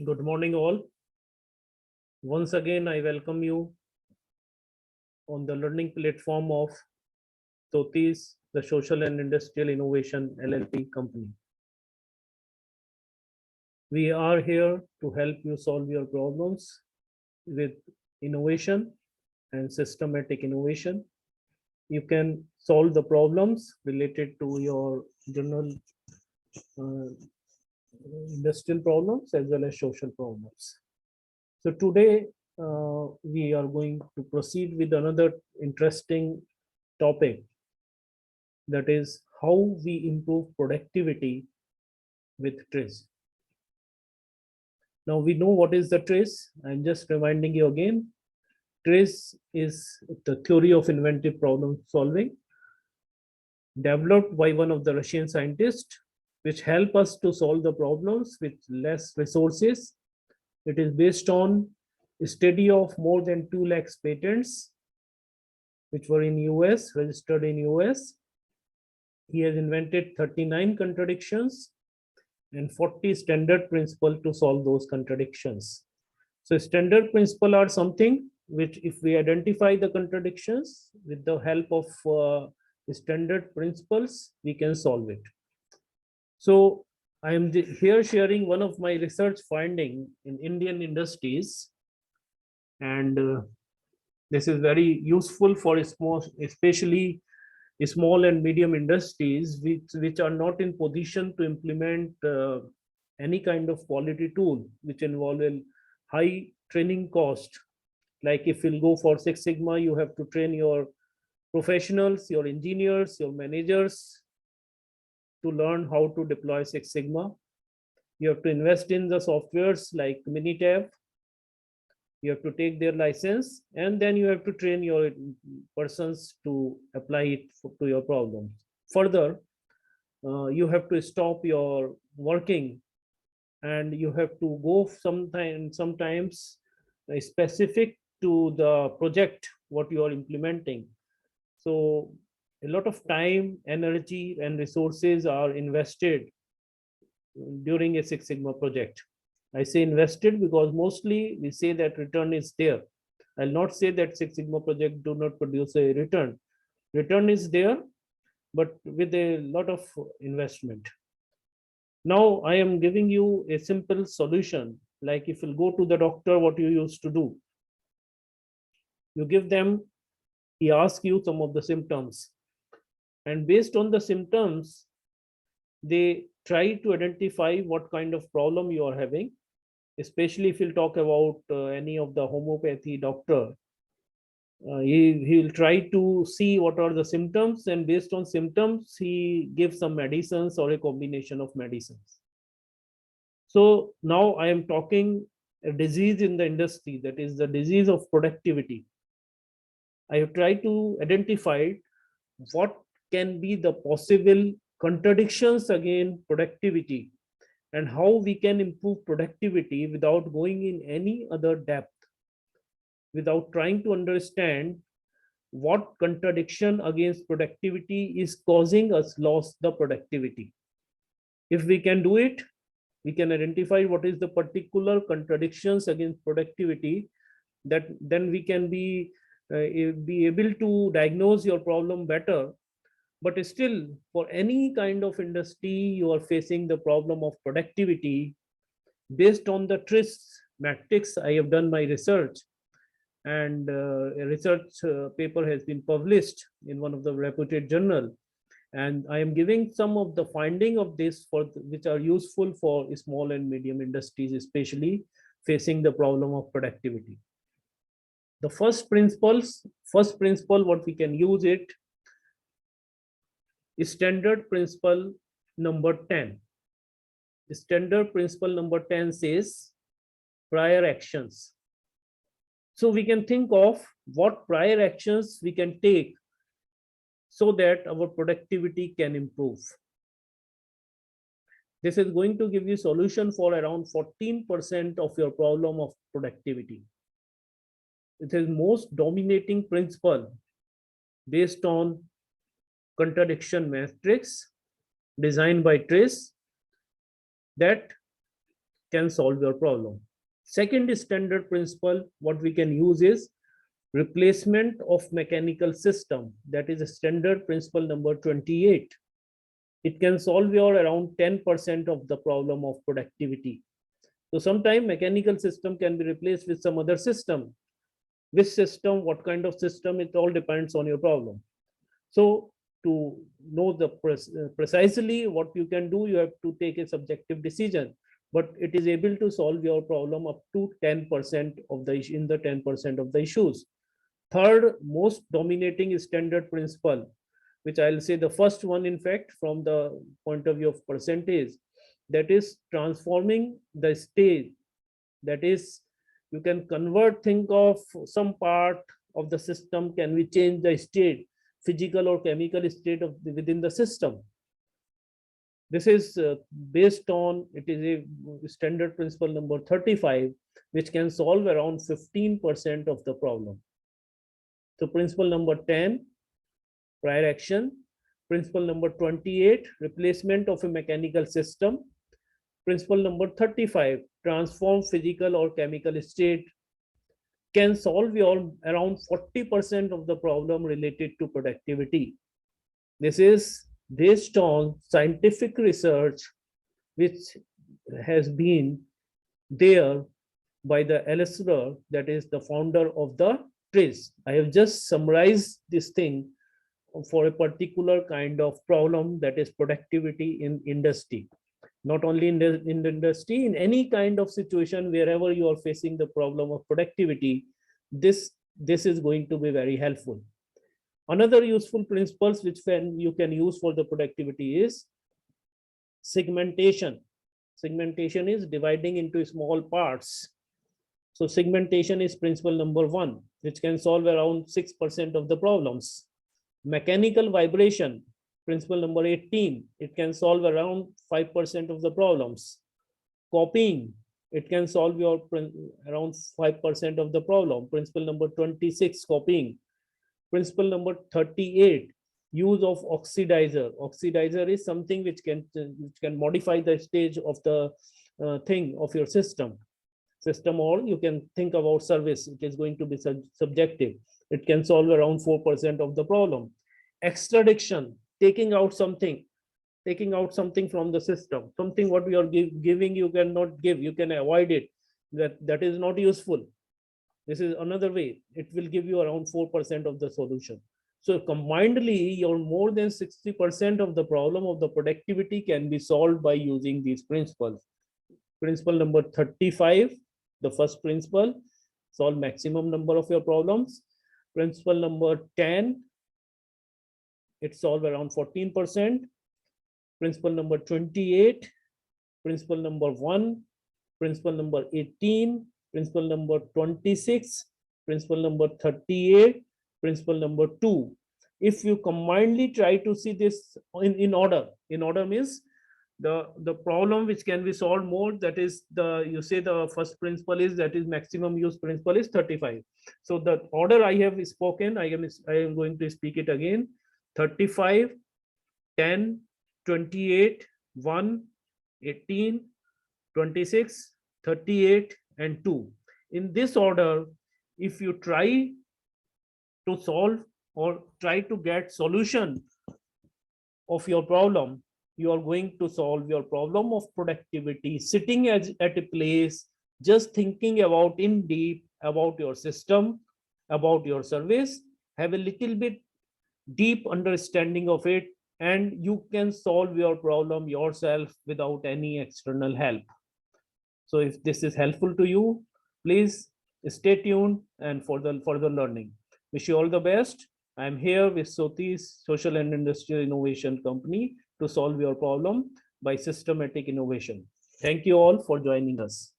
Good morning, all. Once again, I welcome you on the learning platform of TRIZ, the Social and Industrial Innovation LLP company. We are here to help you solve your problems with innovation and systematic innovation. You can solve the problems related to your general uh, industrial problems as well as social problems. So today we are going to proceed with another interesting topic, that is how we improve productivity with TRIZ. Now we know what is the TRIZ. I'm just reminding you again. TRIZ is the theory of inventive problem solving, developed by one of the Russian scientists, which help us to solve the problems with less resources. It is based on a study of more than 2 lakhs patents, which were in US, registered in US. He has invented 39 contradictions and 40 standard principles to solve those contradictions. So standard principles are something which, if we identify the contradictions with the help of standard principles, we can solve it. So I am here sharing one of my research finding in Indian industries, and this is very useful for small, especially small and medium industries which are not in position to implement any kind of quality tool which involve a high training cost. Like if you'll go for Six Sigma, you have to train your professionals, your engineers, your managers to learn how to deploy Six Sigma. You have to invest in the softwares like Minitab. You have to take their license, and then you have to train your persons to apply it to your problems. Further, you have to stop your working, and you have to go sometimes specific to the project what you are implementing. So a lot of time, energy, and resources are invested during a Six Sigma project. I say invested because mostly we say that return is there. I'll not say that Six Sigma project do not produce a return. Return is there, but with a lot of investment. Now I am giving you a simple solution. Like if you go to the doctor, what you used to do, you give them, he asks you some of the symptoms, and based on the symptoms, they try to identify what kind of problem you are having. Especially if you'll talk about any of the homeopathy doctor, he'll try to see what are the symptoms, and based on symptoms he gives some medicines or a combination of medicines. So now I am talking a disease in the industry, that is the disease of productivity. I have tried to identify what can be the possible contradictions against productivity and how we can improve productivity without going in any other depth, without trying to understand what contradiction against productivity is causing us loss the productivity. If we can do it, we can identify what is the particular contradictions against productivity, that then we can be able to diagnose your problem better. But still, for any kind of industry, you are facing the problem of productivity. Based on the TRIZ matrix, I have done my research, and a research paper has been published in one of the reputed journal, and I am giving some of the finding of this for which are useful for small and medium industries, especially facing the problem of productivity. The first principle what we can use it is standard principle number 10. Standard principle number 10 says prior actions. So we can think of what prior actions we can take so that our productivity can improve. This is going to give you solution for around 14% of your problem of productivity. It is most dominating principle based on contradiction matrix designed by TRIZ, that can solve your problem. Second standard principle, what we can use is replacement of mechanical system. That is a standard principle number 28. It can solve your around 10% of the problem of productivity. So sometimes mechanical system can be replaced with some other system. Which system, what kind of system, it all depends on your problem. So to know the precisely what you can do, you have to take a subjective decision, but it is able to solve your problem up to 10% of the in the 10% of the issues. Third most dominating standard principle, which I'll say the first one, in fact, from the point of view of percentage, that is transforming the state. That is, you can convert, think of some part of the system, can we change the state, physical or chemical state of within the system. This is based on, it is a standard principle number 35, which can solve around 15% of the problem. So principle number 10, prior action. Principle number 28, replacement of a mechanical system. Principle number 35, transform physical or chemical state, can solve your around 40% of the problem related to productivity. This is based on scientific research which has been there by the Elsener, that is the founder of the TRIZ. I have just summarized this thing for a particular kind of problem, that is productivity in industry. Not only in the industry, in any kind of situation, wherever you are facing the problem of productivity, this is going to be very helpful. Another useful principles which you can use for the productivity is segmentation. Segmentation is dividing into small parts. So segmentation is principle number 1, which can solve around 6% of the problems. Mechanical vibration, principle number 18, it can solve around 5% of the problems. Copying, it can solve your around 5% of the problem. Principle number 26, copying. Principle number 38, use of oxidizer. Oxidizer is something which can modify the stage of the thing of your system, or you can think about service. It is going to be subjective. It can solve around 4% of the problem. Extradition, taking out something from the system, something what we are giving, you cannot give, you can avoid it, that is not useful. This is another way. It will give you around 4% of the solution. So combinedly, your more than 60% of the problem of the productivity can be solved by using these principles. Principle number 35, the first principle, solve maximum number of your problems. Principle number 10, it solve around 14%. Principle number 28, principle number 1, principle number 18, principle number 26, principle number 38, principle number 2. If you combinedly try to see this in order means the problem which can be solved more, that is you say the first principle is, that is maximum use principle is 35. So the order I have spoken, I am going to speak it again. 35, 10, 28, 1, 18, 26, 38, and 2. In this order, if you try to solve or try to get solution of your problem, you are going to solve your problem of productivity sitting at a place, just thinking about in deep about your system, about your service, have a little bit deep understanding of it, and you can solve your problem yourself without any external help. So if this is helpful to you, please stay tuned and for the further learning. Wish you all the best. I am here with Soti's Social and Industrial Innovation Company to solve your problem by systematic innovation. Thank you all for joining us.